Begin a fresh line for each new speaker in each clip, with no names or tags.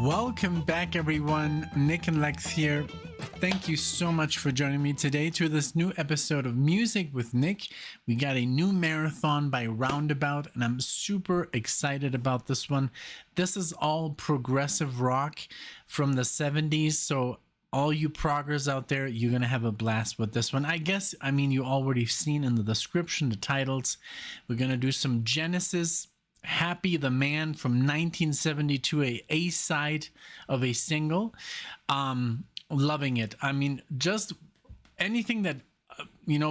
Welcome back, everyone. NicknLex here. Thank you so much for joining me today to this new episode of Music with Nick. We got a new marathon by Roundabout, and I'm super excited about this one. This is all progressive rock from the 70s, so all you proggers out there, you're going to have a blast with this one. I mean, you already seen in the description, the titles. We're going to do some Genesis, Happy the Man from 1972, a A-side of a single. Loving it. I mean, just anything that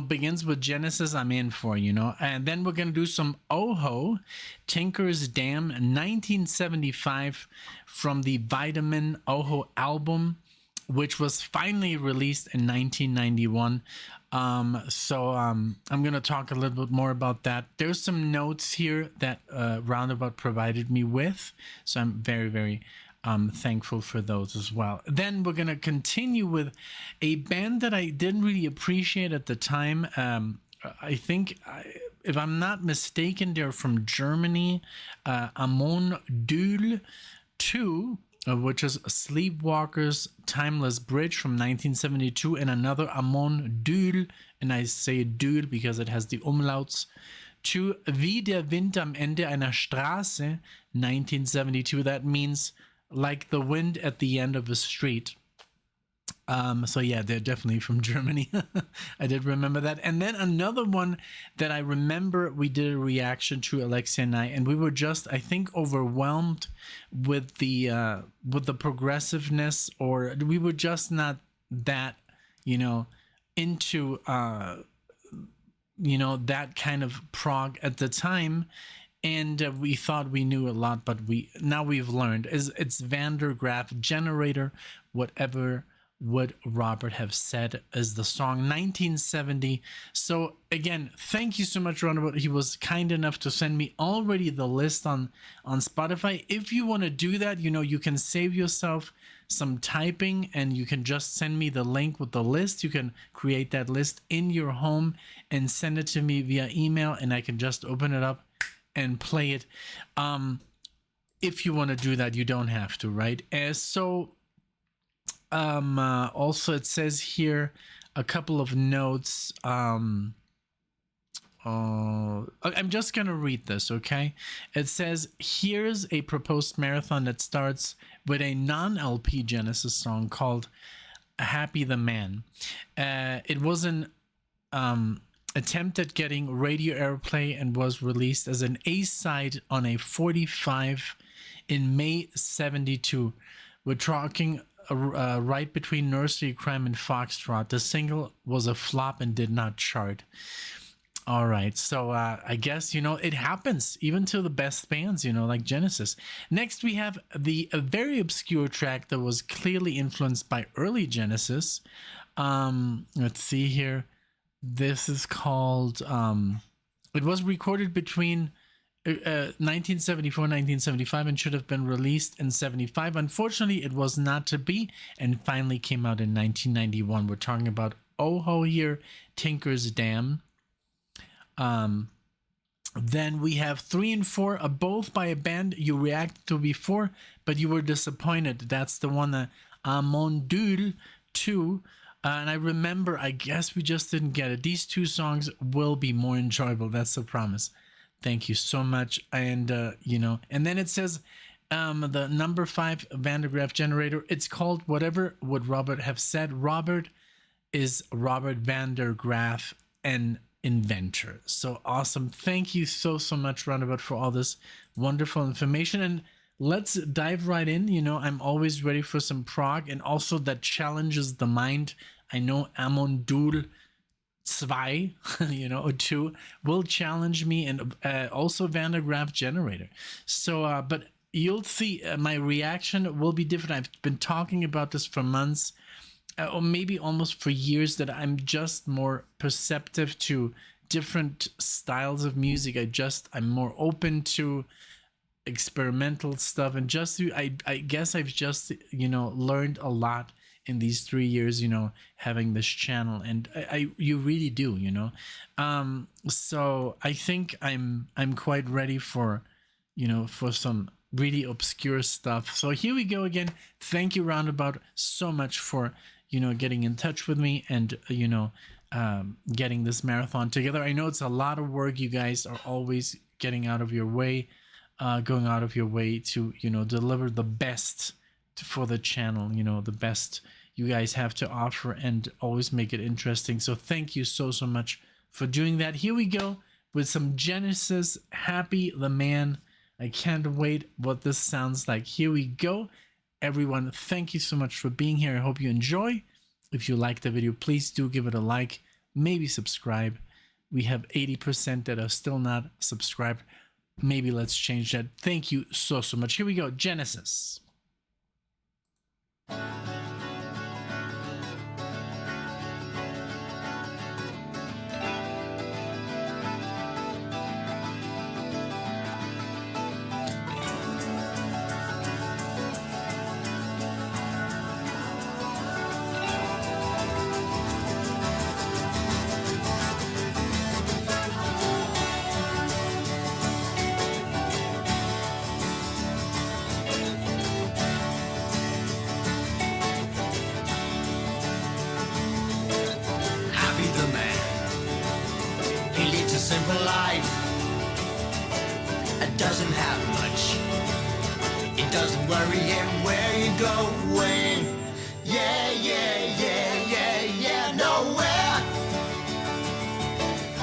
begins with Genesis, I'm in for, and then we're gonna do some OHO, Tinker's Dam, 1975, from the Vitamin OHO album, which was finally released in 1991. So I'm gonna talk a little bit more about that. There's some notes here that Roundabout provided me with, so I'm very, very thankful for those as well. Then we're gonna continue with a band that I didn't really appreciate at the time. I think, if I'm not mistaken, they're from Germany. Amon Düül 2, which is Sleepwalker's Timeless Bridge from 1972, and another Amon Düül, and I say Düül because it has the umlauts, to Wie der Wind am Ende einer Straße, 1972. That means like the wind at the end of a street. So yeah, they're definitely from Germany. I did remember that. And then another one that I remember we did a reaction to, Alexia and I, and we were just, I think, overwhelmed with the progressiveness, or we were just not that, into that kind of prog at the time. And we thought we knew a lot, but we've learned. It's Graaf Generator, Whatever Would Robert Have Said, is the song, 1970. So again, thank you so much, Roundabout. He was kind enough to send me already the list on Spotify. If you want to do that, you can save yourself some typing, and you can just send me the link with the list. You can create that list in your home and send it to me via email, and I can just open it up and play it. If you want to do that, you don't have to, right? Also, it says here a couple of notes. I'm just gonna read this, okay? It says, here's a proposed marathon that starts with a non-LP Genesis song called Happy the Man. It was an attempt at getting radio airplay and was released as an A-side on a 45 in May 72. We're talking right between Nursery Crime and Foxtrot. The single was a flop and did not chart. All right, so I guess, it happens even to the best bands, like Genesis. Next, we have a very obscure track that was clearly influenced by early Genesis. Let's see here. This is called, it was recorded between 1974 1975 and should have been released in 75. Unfortunately, it was not to be, and finally came out in 1991. We're talking about OHO here, Tinker's Dam. Then we have 3 and 4, both by a band you reacted to before, but you were disappointed. That's the one, Amon Düül 2. And I remember, I guess we just didn't get it. These 2 songs will be more enjoyable. That's a promise. Thank you so much. And, and then it says the number 5 Graaf Generator. It's called Whatever Would Robert Have Said. Robert is Robert Graaf, an inventor. So awesome. Thank you so much, Roundabout, for all this wonderful information. And let's dive right in. I'm always ready for some prog, and also that challenges the mind. I know Amon Düül 2, or 2 will challenge me, and also Graaf Generator. So, but you'll see my reaction will be different. I've been talking about this for months, or maybe almost for years, that I'm just more perceptive to different styles of music. I'm more open to experimental stuff, and I guess I've just learned a lot in these 3 years, having this channel, and you really do, so I think I'm quite ready for some really obscure stuff. So here we go again. Thank you, Roundabout, so much for, getting in touch with me and, getting this marathon together. I know it's a lot of work. You guys are always getting out of your way, going out of your way to, deliver the best for the channel, the best you guys have to offer, and always make it interesting. So thank you so much for doing that. Here we go with some Genesis, Happy the Man. I can't wait what this sounds like. Here we go. Everyone, thank you so much for being here. I hope you enjoy. If you like the video, please do give it a like, maybe subscribe. We have 80% that are still not subscribed. Maybe let's change that. Thank you so much. Here we go. Genesis.
Simple life, it doesn't have much. It doesn't worry him where you're going. Yeah, nowhere.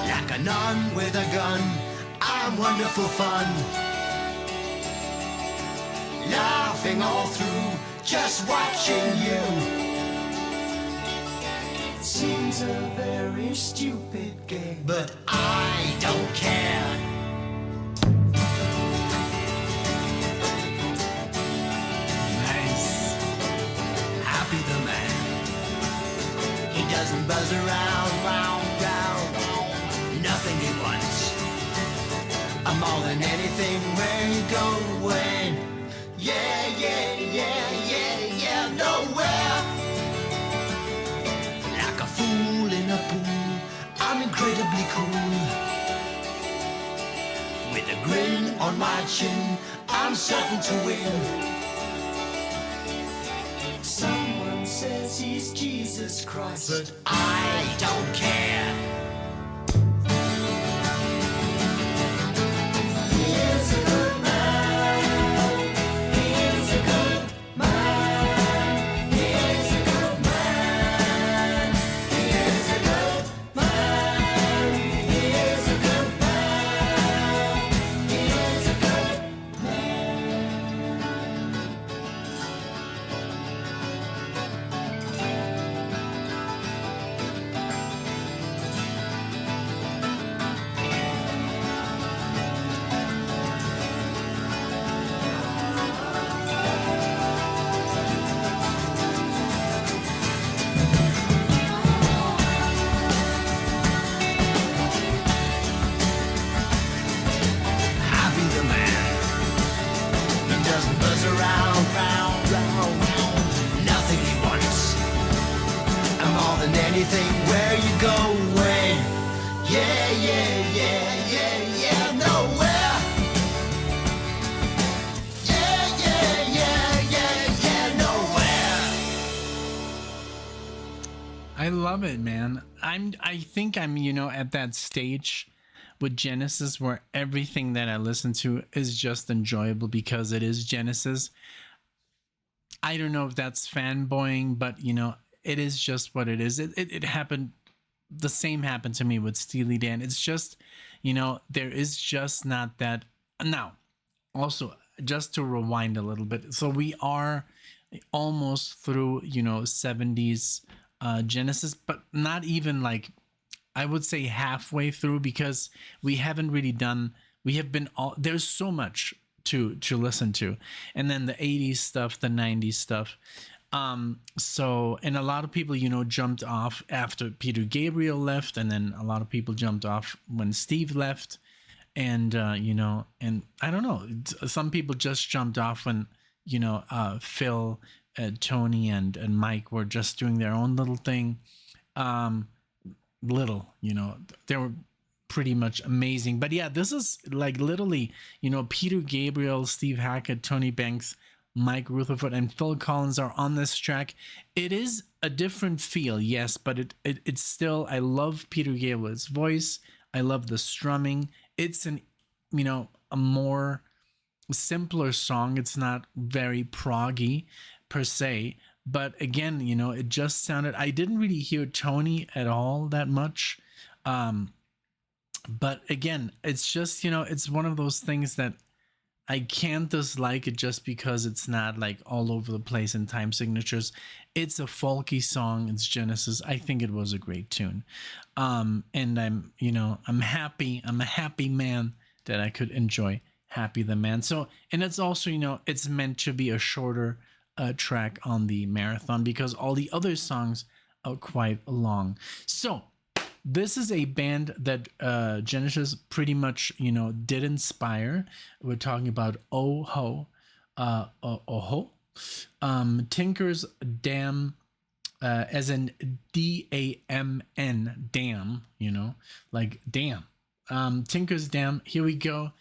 Like a nun with a gun, I'm wonderful fun. Laughing all through, just watching you. Seems a very stupid game, but I don't care.
Nice.
Happy the man. He doesn't buzz around, round. Nothing he wants. More than anything, where you going? Yeah, nowhere. Fool in a pool, I'm incredibly cool. With a grin on my chin, I'm certain to win. Someone says he's Jesus Christ, but I don't care. Here's a good man. Here's a good man. Here's a good man. Here's a good man. Here's a good man. Here's a good Happy the man. He doesn't buzz around, round. Nothing he wants. And more than anything, where you going? Yeah, nowhere. Yeah, nowhere.
I love it, man. I think I'm, at that stage with Genesis where everything that I listen to is just enjoyable because it is Genesis. I don't know if that's fanboying, but it is just what it is. It happened. The same happened to me with Steely Dan. It's just, there is just not that. Now, also, just to rewind a little bit. So we are almost through, 70s Genesis, but not even like, I would say halfway through, because we haven't really done, we have been all, there's so much to listen to. And then the 80s stuff, the 90s stuff. So, and a lot of people, jumped off after Peter Gabriel left, and then a lot of people jumped off when Steve left. And, and I don't know, some people just jumped off when, Phil, Tony and Mike were just doing their own little thing. There were pretty much amazing. But yeah, this is like literally, you know, Peter Gabriel, Steve Hackett, Tony Banks, Mike Rutherford, and Phil Collins are on this track. It is a different feel, yes, but it's still, I love Peter Gabriel's voice. I love the strumming. It's an, you know, a more simpler song. It's not very proggy per se, but again, you know, it just sounded, I didn't really hear Tony at all that much. But again, it's just, you know, it's one of those things that I can't dislike it just because it's not like all over the place in time signatures. It's a folky song. It's Genesis. I think it was a great tune. And I'm, you know, I'm happy. I'm a happy man that I could enjoy Happy the Man. So, and it's also, you know, it's meant to be a shorter track on the marathon because all the other songs are quite long. So this is a band that Genesis pretty much, you know, did inspire. We're talking about OHO, OHO, Tinker's Dam, as in DAMN, dam, you know, like dam. Tinker's Dam. Here we go.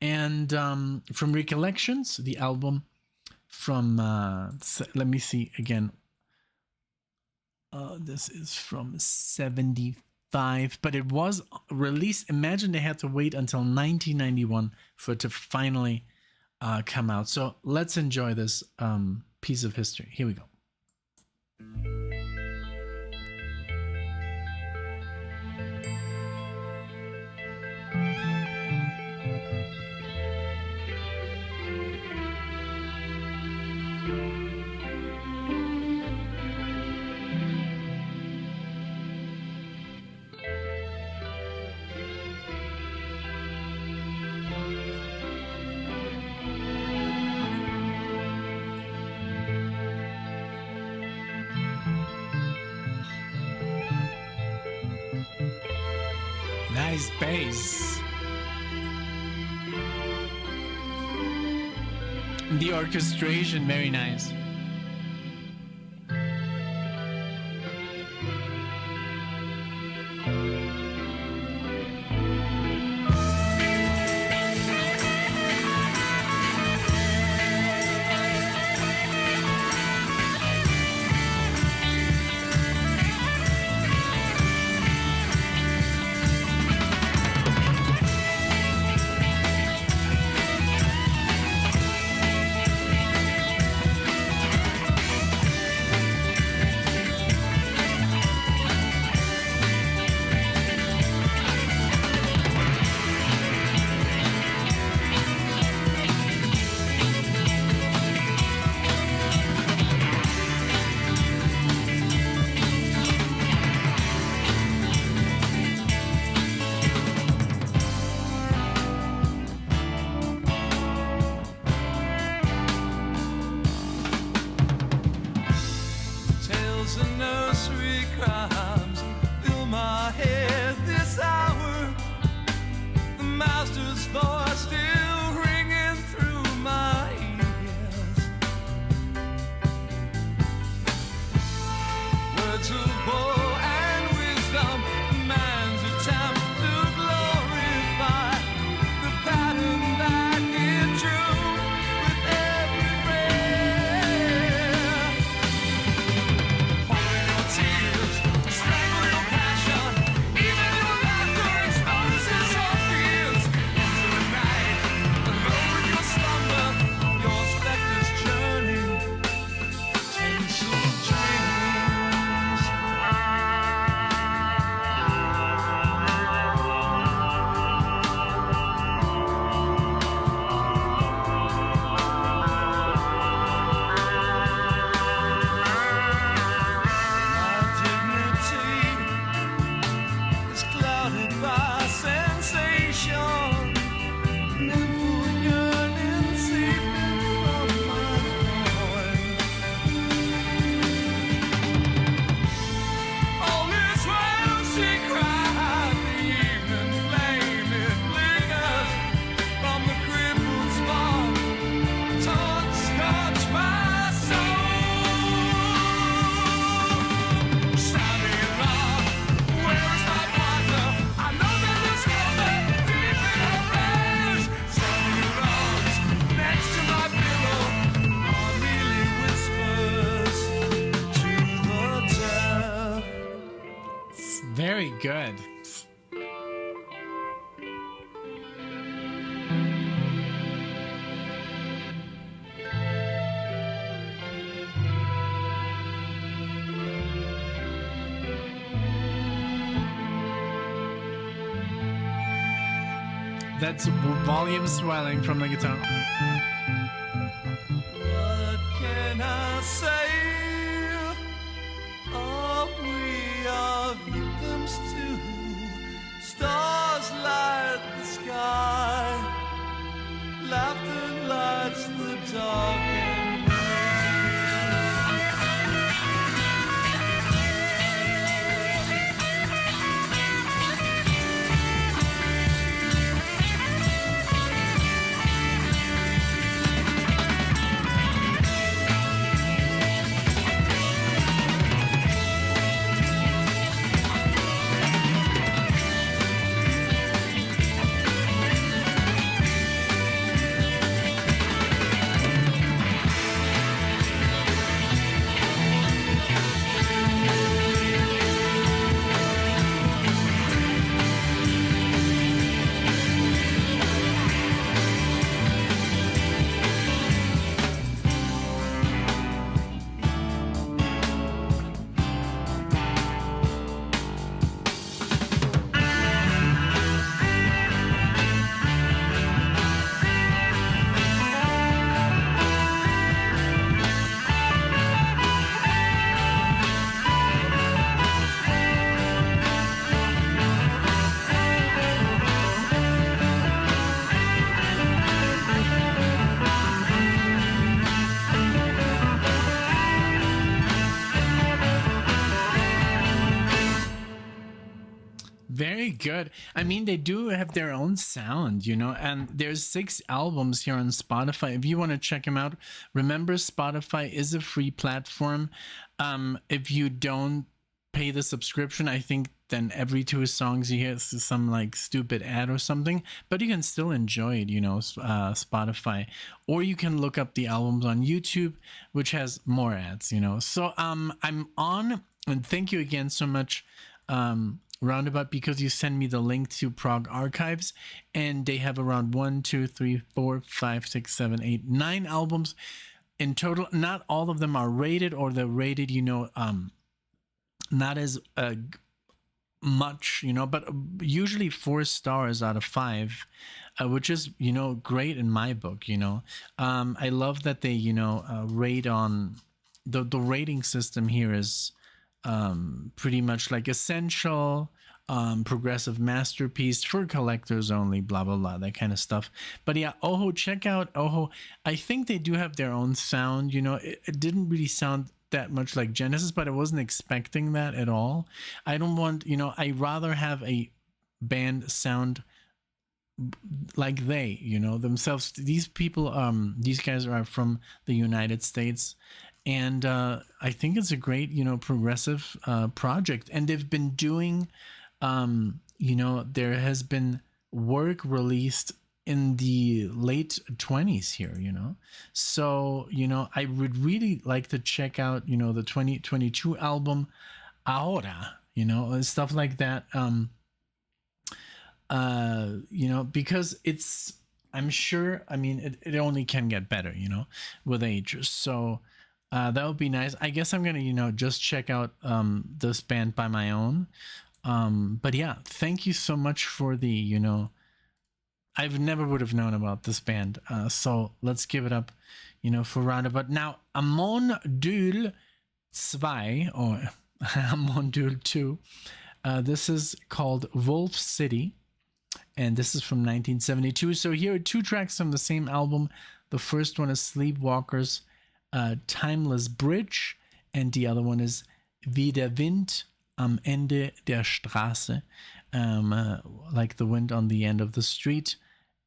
And from Recollections, the album from, let me see again. This is from 75, but it was released. Imagine they had to wait until 1991 for it to finally come out. So let's enjoy this piece of history. Here we go. Nice bass. The orchestration, very nice.
Even your laughter exposes your fears into a night
good. That's volume swelling from the guitar.
What can I say? Oh, we are victims too. Stars light the sky. Laughter lights the dark and
Very good. I mean, they do have their own sound, you know, and there's 6 albums here on Spotify. If you want to check them out, remember Spotify is a free platform. If you don't pay the subscription, I think then every 2 songs you hear some like stupid ad or something, but you can still enjoy it, you know, Spotify, or you can look up the albums on YouTube, which has more ads, you know. So I'm on, and thank you again so much, Roundabout, because you send me the link to PROG Archives, and they have around 1, 2, 3, 4, 5, 6, 7, 8, 9 albums in total. Not all of them are rated, or they're rated, you know, not as much, you know, but usually 4 stars out of 5, which is, you know, great in my book, you know. I love that they, you know, rate on the rating system here is pretty much like essential, progressive masterpiece for collectors only, blah blah blah, that kind of stuff. But yeah, OHO, check out OHO. I think they do have their own sound, you know. It didn't really sound that much like Genesis, but I wasn't expecting that at all. I don't want, you know, I rather have a band sound like they, you know, themselves. These people, these guys are from the United States, and I think it's a great, you know, progressive project. And they've been doing, you know, there has been work released in the late 20s here, you know. So, you know, I would really like to check out, you know, the 2022 album, Ahora, you know, and stuff like that. You know, because it's, I'm sure, I mean, it only can get better, you know, with age. So that would be nice. I guess I'm gonna, you know, just check out this band by my own. But yeah, thank you so much for the, you know, I've never would have known about this band. So let's give it up, you know, for Roundabout. Now, Amon Düül 2, or Amon Düül 2, this is called Wolf City, and this is from 1972. So here are 2 tracks from the same album. The first one is Sleepwalker's Timeless Bridge, and the other one is Wie der Wind am Ende der Straße, like the wind on the end of the street.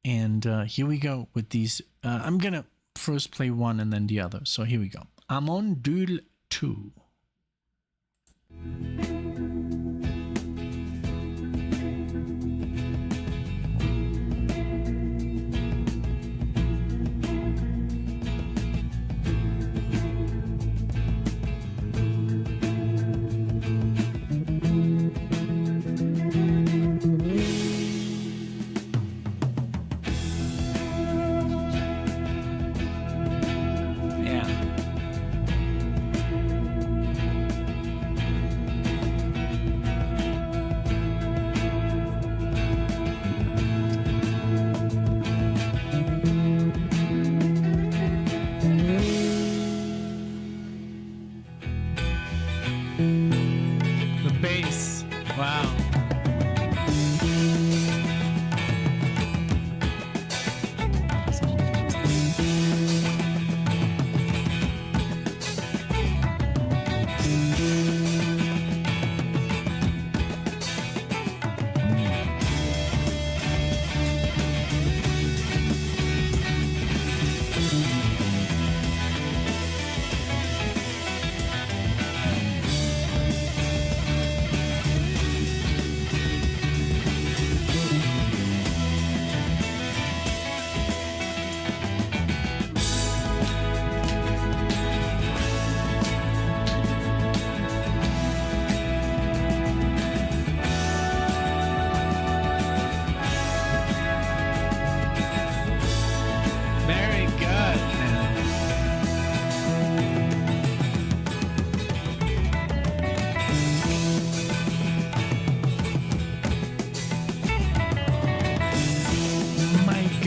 And here we go with these. I'm gonna first play one and then the other. So here we go. Amon Düül 2.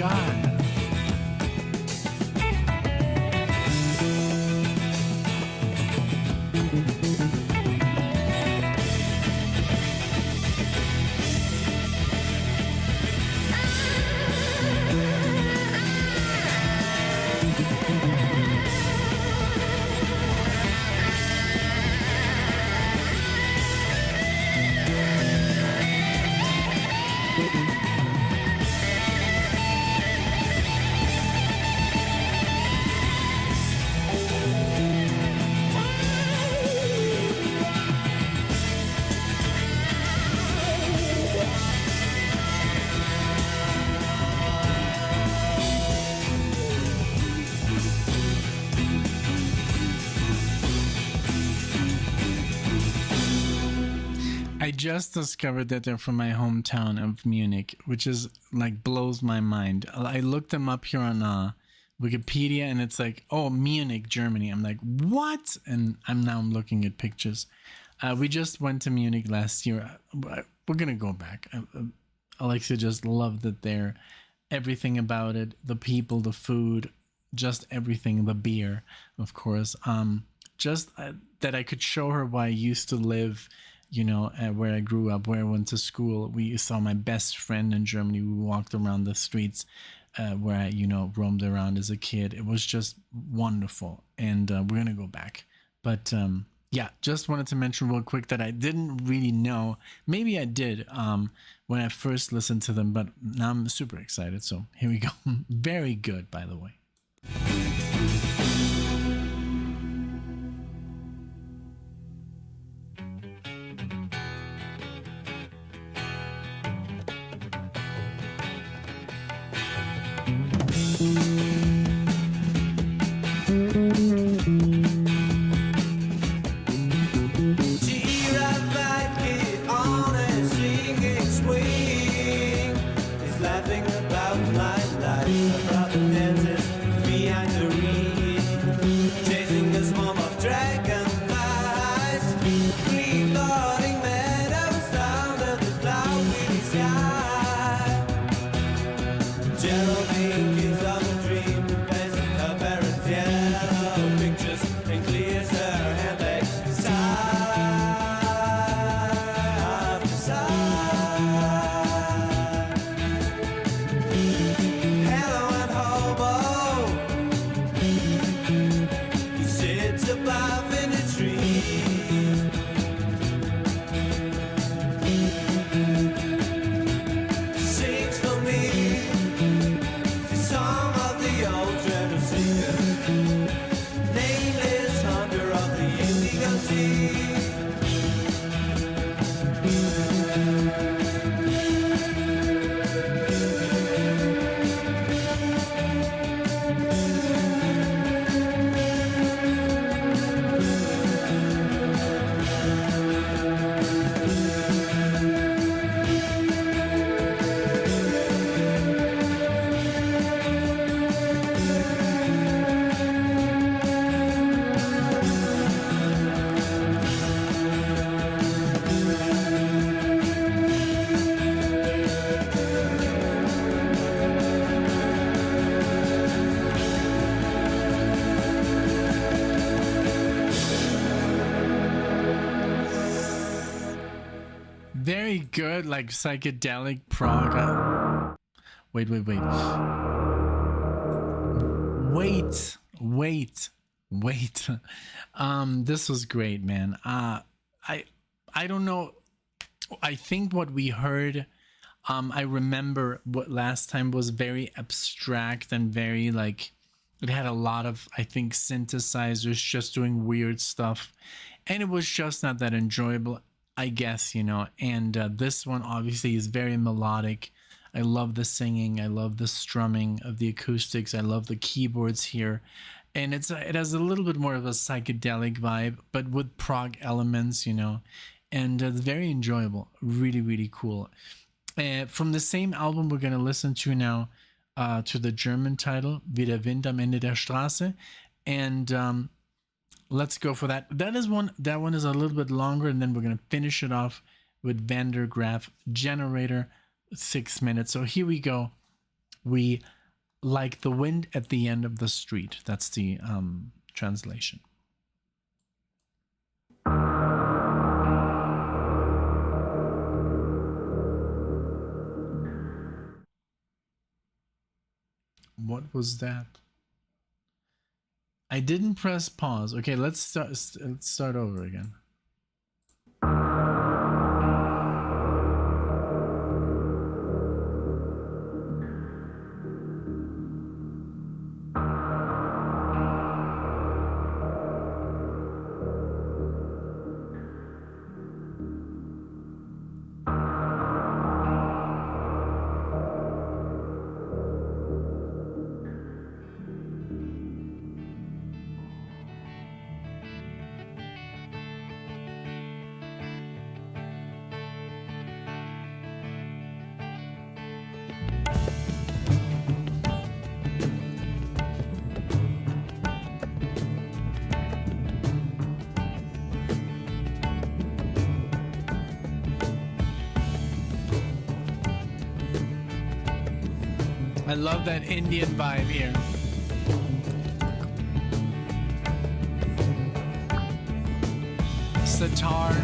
God. I just discovered that they're from my hometown of Munich, which is like blows my mind. I looked them up here on Wikipedia, and it's like, oh, Munich, Germany. I'm like, what? And I'm looking at pictures. We just went to Munich last year. We're gonna go back. Alexia just loved it there. Everything about it, the people, the food, just everything. The beer, of course. Just that I could show her why I used to live, you know, where I grew up, where I went to school. We saw my best friend in Germany. We walked around the streets where I, you know, roamed around as a kid. It was just wonderful. And we're going to go back. But yeah, just wanted to mention real quick that I didn't really know. Maybe I did when I first listened to them, but now I'm super excited. So here we go. Very good, by the way. Very good, like psychedelic prog. Wait. This was great, man. I don't know. I think what we heard, I remember what last time was very abstract and very like, it had a lot of, I think, synthesizers just doing weird stuff, and it was just not that enjoyable, I guess, you know. And this one obviously is very melodic. I love the singing. I love the strumming of the acoustics. I love the keyboards here. And it has a little bit more of a psychedelic vibe, but with prog elements, you know. And it's very enjoyable. Really, really cool. From the same album, we're going to listen to now to the German title, Wie der Wind am Ende der Straße. And let's go for that. That one is a little bit longer, and then we're going to finish it off with Graaf Generator, 6 minutes. So here we go. We like the wind at the end of the street. That's the translation. What was that? I didn't press pause. Okay, let's start over again. I love that Indian vibe here. Sitar.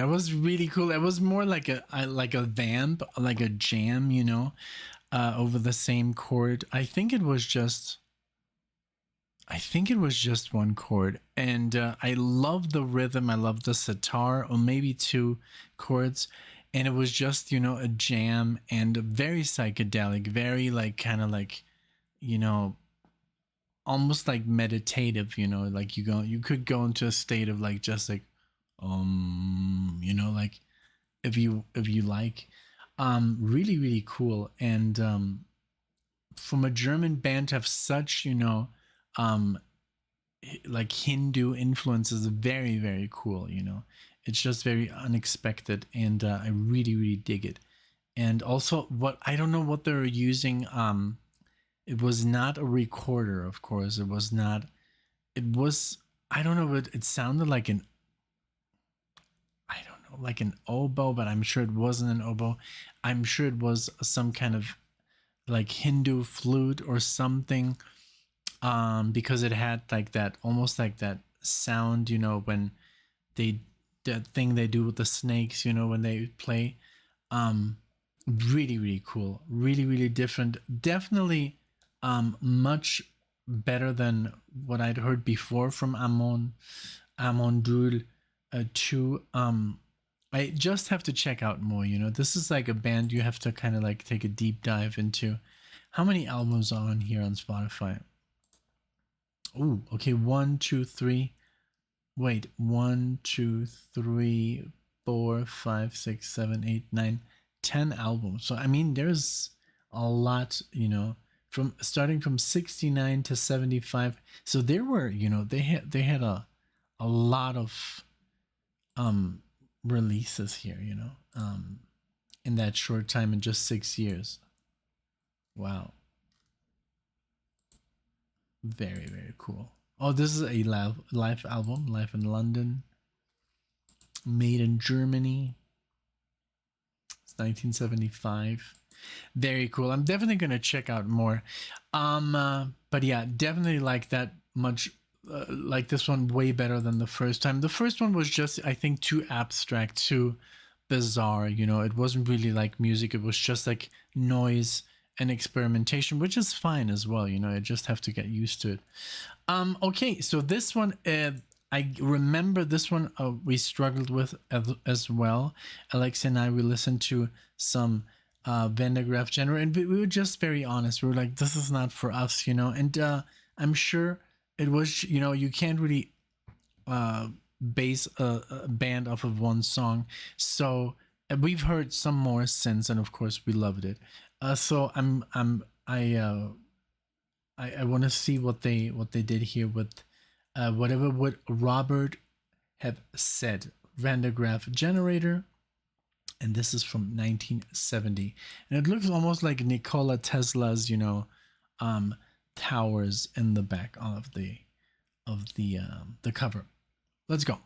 That was really cool. It was more like a vamp, like a jam, you know, over the same chord. I think it was just one chord, and I love the rhythm. I love the sitar, or maybe two chords, and it was just, you know, a jam and very psychedelic, very like kind of like, you know, almost like meditative, you know, like you could go into a state of like just like you know, like if you like, really really cool. And from a German band to have such, you know, like Hindu influences, very very cool, you know. It's just very unexpected, and I really really dig it. And also, what I don't know what they're using. It was not a recorder, of course. It was not. It was, I don't know, but it sounded like an, I don't know, like an oboe, but I'm sure it wasn't an oboe. I'm sure it was some kind of like Hindu flute or something, because it had like that, almost like that sound, you know, when they, that thing they do with the snakes, you know, when they play. Really really cool, really really different, definitely much better than what I'd heard before from Amon Düül, too. I just have to check out more, you know. This is like a band you have to kind of like take a deep dive into. How many albums are on here on Spotify? Oh, okay, 1 2 3, wait, 1 2 3 4 5 6 7 8 9 10 albums. So I mean, there's a lot, you know, from starting from 69 to 75. So there were, you know, they had a lot of releases here, you know, in that short time, in just 6 years. Wow. Very very cool. Oh, this is a live album, live in London, made in Germany. 1975. Very cool. I'm definitely gonna check out more. But yeah, definitely like that much. Like this one way better than the first time. The first one was just, I think, too abstract, too bizarre. You know, it wasn't really like music. It was just like noise and experimentation, which is fine as well. You know, I just have to get used to it. Okay, so this one, I remember this one, we struggled with as well. Alexa and I, we listened to some Van der Graaf genre, and we were just very honest. We were like, this is not for us, you know. And I'm sure it was, you know, you can't really base a band off of one song. So we've heard some more since, and of course we loved it. So I want to see what they did here with whatever would Robert have said. Van der Graaf generator, and this is from 1970, and it looks almost like Nikola Tesla's, you know, towers in the back of the cover. Let's go.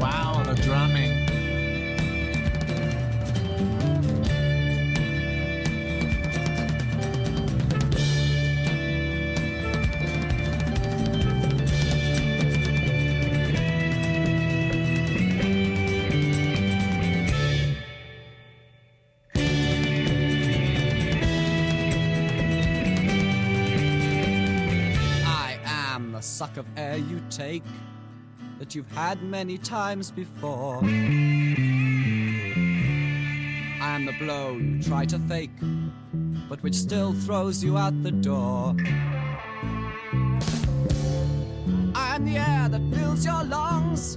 Wow, the drumming.
I am the suck of air you take that you've had many times before. I am the blow you try to fake, but which still throws you out the door. I am the air that fills your lungs,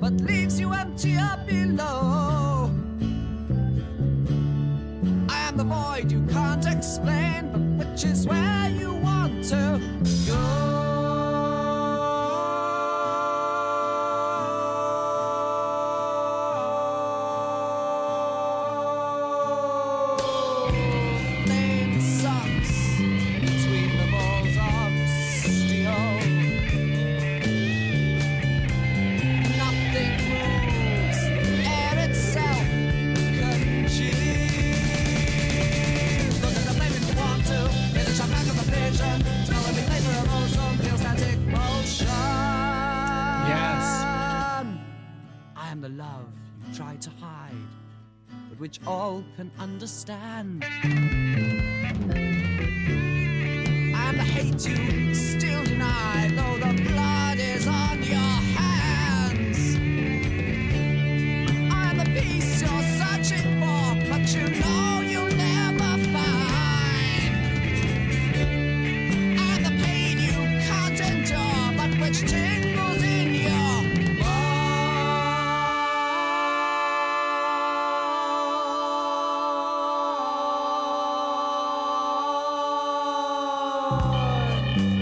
but leaves you emptier below. I am the void you can't explain, but which is where you want to go. love you try to hide, but which all can understand. And the hate you still deny, though the blood is on your hands. I'm the peace you're searching for, but you know you'll never find. I'm the pain you can't endure, but which tingles in your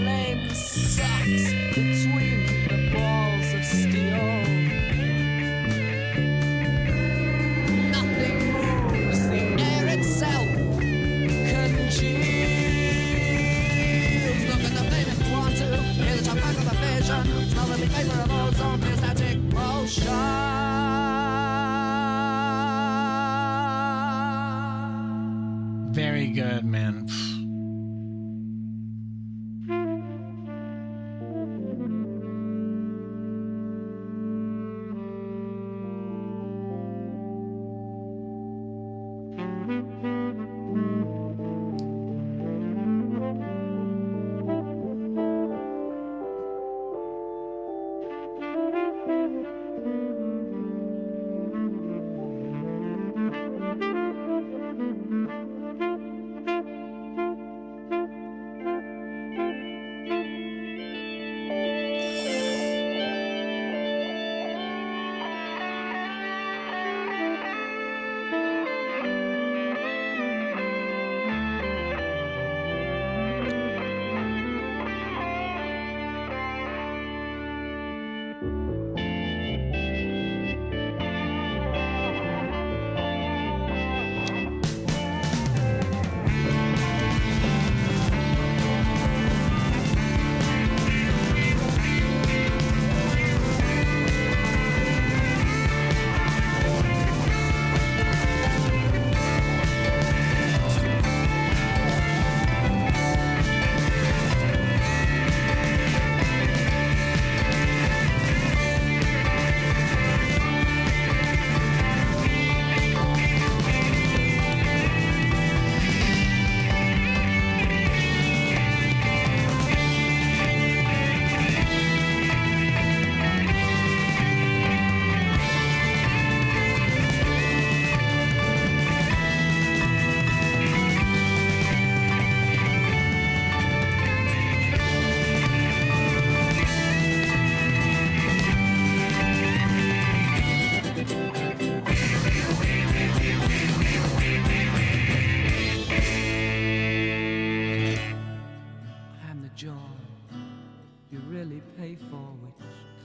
flame sucks between the balls of steel. Nothing moves, the air itself congeals. Look at the flame if you want to. Hear the chop back of the vision. Smell the vapor of ozone, feel static motion.
Very good, man.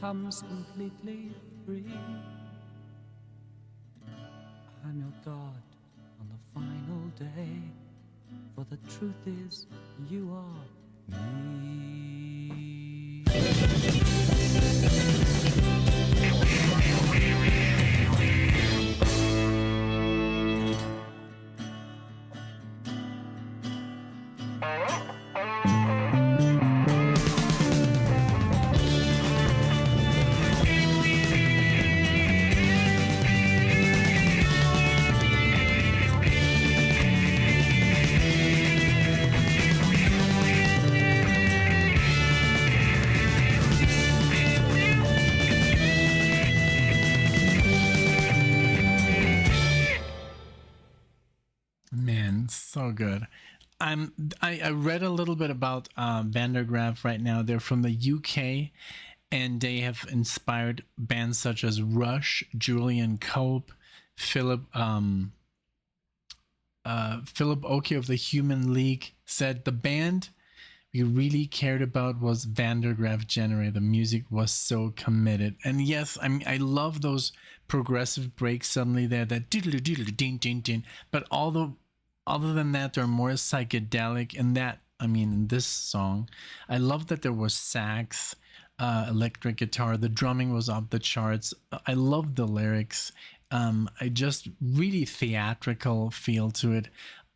comes completely free. I'm your God on the final day, for the truth is you are me.
So good. I read a little bit about Van der Graaf right now. They're from the UK, and they have inspired bands such as Rush, Julian Cope, Philip Oki of the Human League said the band we really cared about was Van der Graaf Generator. The music was so committed. And yes, I mean, I love those progressive breaks suddenly there, that diddle diddle ding ding ding. But other than that, they're more psychedelic. And that, I mean, in this song, I love that there was sax, electric guitar. The drumming was off the charts. I love the lyrics. I just really theatrical feel to it.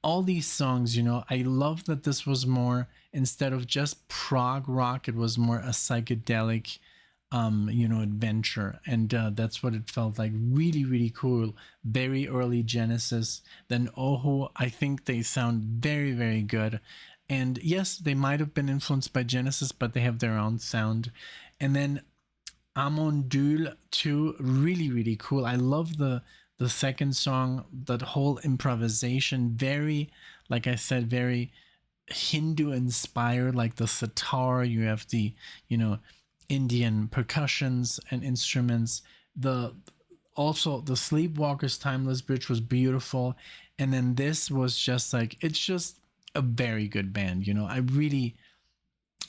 All these songs, you know, I love that this was more, instead of just prog rock, it was more a psychedelic adventure. And that's what it felt like. Really, really cool. Very early Genesis. Then OHO, I think they sound very, very good. And yes, they might have been influenced by Genesis, but they have their own sound. And then Amon Düül too, really, really cool. I love the second song, that whole improvisation, very, like I said, very Hindu inspired, like the sitar, you have the, Indian percussions and instruments. Also the Sleepwalker's Timeless Bridge was beautiful. And then this was just like, it's just a very good band. I really,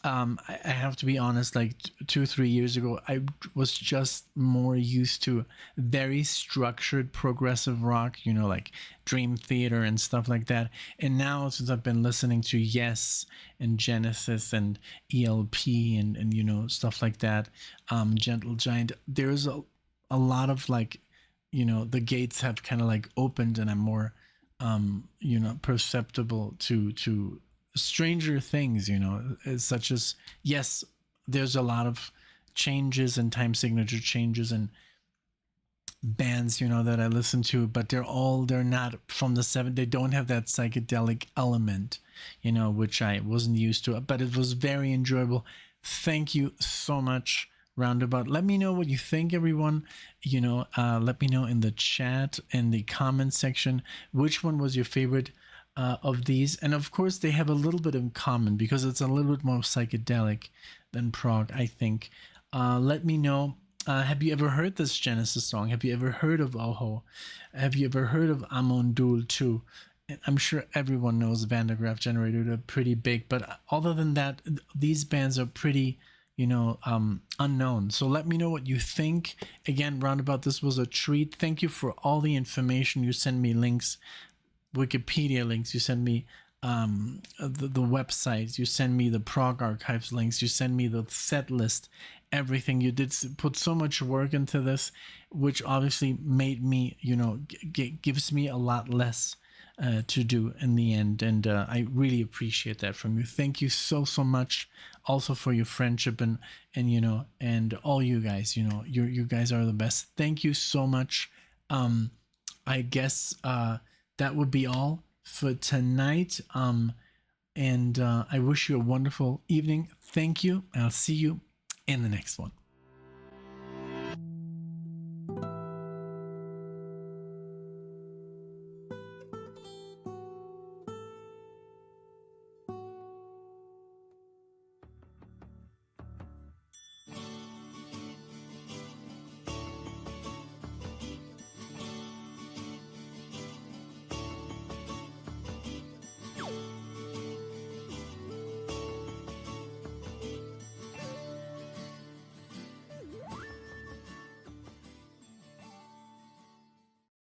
I have to be honest, like 2-3 years ago, I was just more used to very structured progressive rock, like Dream Theater and stuff like that. And now, since I've been listening to Yes and Genesis and ELP and stuff like that, Gentle Giant, there's a lot of like, the gates have kind of like opened, and I'm more, perceptible to stranger things, such as, yes, there's a lot of changes and time signature changes and bands, that I listen to, but they're not from the 70s. They don't have that psychedelic element, which I wasn't used to, but it was very enjoyable. Thank you so much, Roundabout. Let me know what you think, everyone. Let me know in the chat, in the comment section, which one was your favorite of these. And of course, they have a little bit in common because it's a little bit more psychedelic than prog, I think. Let me know. Have you ever heard this Genesis song? Have you ever heard of OHO? Have you ever heard of Amon Düül too? I'm sure everyone knows Van der Graaf Generator. They're pretty big, but other than that, these bands are pretty, unknown. So let me know what you think. Again, Roundabout, this was a treat. Thank you for all the information. You send me links, Wikipedia links, you send me the websites, you send me the prog archives links, you send me the set list, everything. You did put so much work into this, which obviously made me, gives me a lot less to do in the end, and I really appreciate that from you. Thank you so much, also for your friendship and and all you guys. You guys are the best. Thank you so much. I guess that would be all for tonight. And I wish you a wonderful evening. Thank you. And I'll see you in the next one.